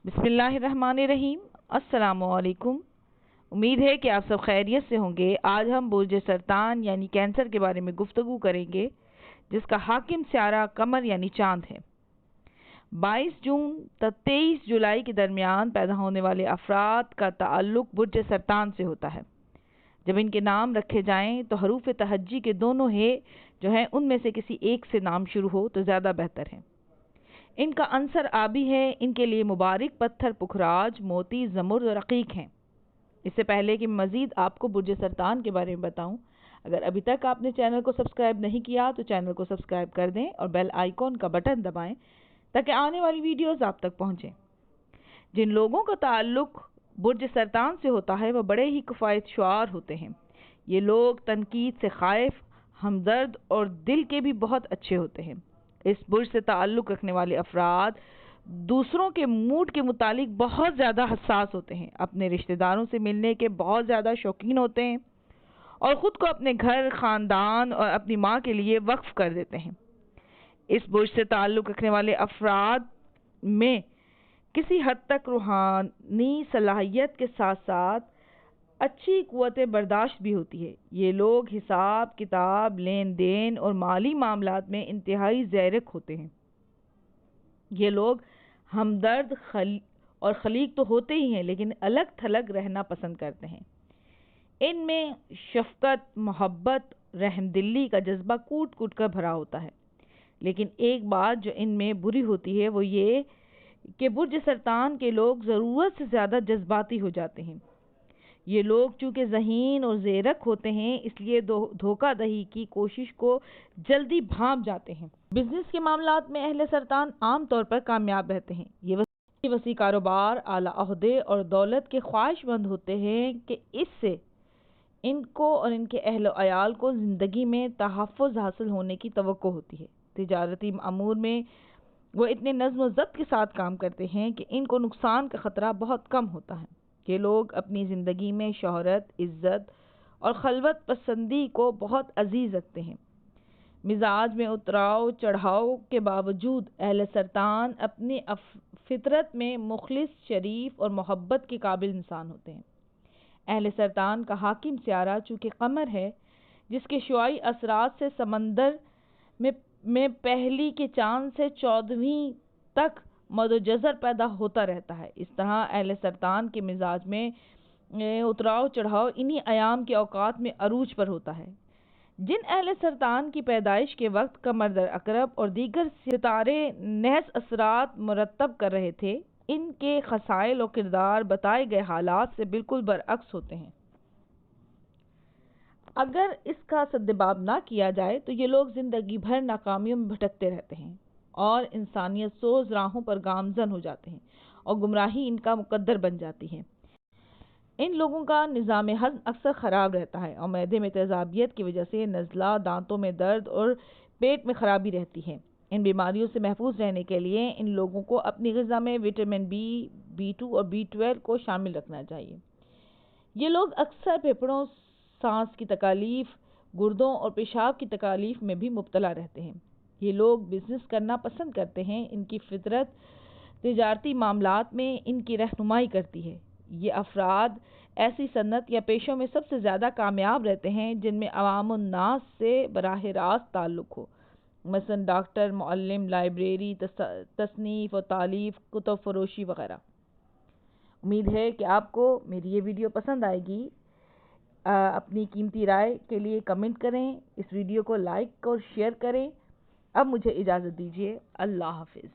बिस्मिल्लाहिर्रहमानिर्रहीम। अस्सलाम वालेकुम। उम्मीद है कि आप सब खैरियत से होंगे। आज हम बुर्ज सरतान यानी कैंसर के बारे में गुफ्तगू करेंगे, जिसका हाकिम स्यारा कमर यानी चांद है। 22 जून तक 23 जुलाई के दरमियान पैदा होने वाले अफराद का ताल्लुक बुर्ज सरतान से होता है। जब इनके नाम रखे जाएं तो हरूफ तहज्जी के दोनों है जो हैं उनमें से किसी एक से नाम शुरू हो तो ज़्यादा बेहतर है। इनका अंसर आबी है। इनके लिए मुबारक पत्थर पुखराज, मोती, जमुर्द और रकीक हैं। इससे पहले कि मज़ीद आपको बुर्ज सरतान के बारे में बताऊं, अगर अभी तक आपने चैनल को सब्सक्राइब नहीं किया तो चैनल को सब्सक्राइब कर दें और बेल आइकॉन का बटन दबाएं ताकि आने वाली वीडियोस आप तक पहुंचें। जिन लोगों का ताल्लुक बुर्ज सरतान से होता है वह बड़े ही किफ़ायतशुआर होते हैं। ये लोग तनकीद से खाइफ, हमदर्द और दिल के भी बहुत अच्छे होते हैं। इस बुर्ज से ताल्लुक़ रखने वाले अफराद दूसरों के मूड के मुतालिक बहुत ज़्यादा हसास होते हैं, अपने रिश्तेदारों से मिलने के बहुत ज़्यादा शौकीन होते हैं और ख़ुद को अपने घर, ख़ानदान और अपनी माँ के लिए वक्फ कर देते हैं। इस बुर्ज से ताल्लुक़ रखने वाले अफराद में किसी हद तक रूहानी सलाहियत के साथ साथ अच्छी क़ुव्वत बर्दाश्त भी होती है। ये लोग हिसाब किताब, लेन देन और माली मामलात में इंतहाई ज़ैरक होते हैं। ये लोग हमदर्द और खलीक तो होते ही हैं, लेकिन अलग थलग रहना पसंद करते हैं। इनमें शफ़क़त, मोहब्बत, रहमदिली का जज्बा कूट कूट कर भरा होता है। लेकिन एक बात जो इनमें बुरी होती है वो ये कि बुर्ज सरतान के लोग ज़रूरत से ज़्यादा जज्बाती हो जाते हैं। ये लोग चूँकि ज़हीन और ज़ेरक होते हैं, इसलिए धोखा दही की कोशिश को जल्दी भांप जाते हैं। बिजनेस के मामलात में अहले सरतान आम तौर पर कामयाब रहते हैं। ये वसी कारोबार, आला ओहदे और दौलत के ख्वाहिशमंद होते हैं कि इससे इनको और इनके अहल अयाल को ज़िंदगी में तहफ़्फ़ुज़ हासिल होने की तवक्को होती है। तिजारती अमूर में वो इतने नज़्म व ज़ब्त के साथ काम करते हैं कि इनको नुकसान का ख़तरा बहुत कम होता है। ये लोग अपनी ज़िंदगी में शोहरत, इज़्ज़त और खलवत पसंदी को बहुत अजीज़ रखते हैं। मिजाज में उतराव चढ़ाव के बावजूद अहले सरतान अपनी फितरत में मुखलिस, शरीफ और मोहब्बत के काबिल इंसान होते हैं। अहले सरतान का हाकिम स्यारा चूँकि कमर है, जिसके शुआई असरात से समंदर में पहली के चांद से 14वीं तक मदोजज़र पैदा होता रहता है। इस तरह अहले सरतान के मिजाज में उतराव चढ़ाव इन्हीं अयाम के औकात में अरूज पर होता है। जिन अहले सरतान की पैदाइश के वक्त कमर दर अकरब और दीगर सितारे नहस असरात मुरतब कर रहे थे, इनके खसाइल और किरदार बताए गए हालात से बिल्कुल बरअक्स होते हैं। अगर इसका सद्देबाब ना किया जाए तो ये लोग ज़िंदगी भर नाकामियों में भटकते रहते हैं और इंसानियत सोज राहों पर गामजन हो जाते हैं और गुमराही इनका मुकद्दर बन जाती है। इन लोगों का निज़ाम हज़्म अक्सर ख़राब रहता है और मैदे में तेज़ाबियत की वजह से नज़ला, दांतों में दर्द और पेट में ख़राबी रहती है। इन बीमारियों से महफूज रहने के लिए इन लोगों को अपनी ग़िज़ा में विटामिन बी, B2 और B12 को शामिल रखना चाहिए। ये लोग अक्सर फेफड़ों, सांस की तकालीफ, गुर्दों और पेशाब की तकालीफ में भी मुब्तला रहते हैं। ये लोग बिजनेस करना पसंद करते हैं। इनकी फितरत तिजारती मामलात में इनकी रहनुमाई करती है। ये अफराद ऐसी सन्नत या पेशों में सबसे ज़्यादा कामयाब रहते हैं जिनमें अवामुन नास से बराह रास्त ताल्लुक़ हो, मसलन डॉक्टर, मुअल्लिम, लाइब्रेरी, तसनीफ़ और तालीफ, कुतुब फरोशी वगैरह। उम्मीद है कि आपको मेरी ये वीडियो पसंद आएगी। अपनी कीमती राय के लिए कमेंट करें, इस वीडियो को लाइक और शेयर करें। अब मुझे इजाज़त दीजिए। अल्लाह हाफ़िज़।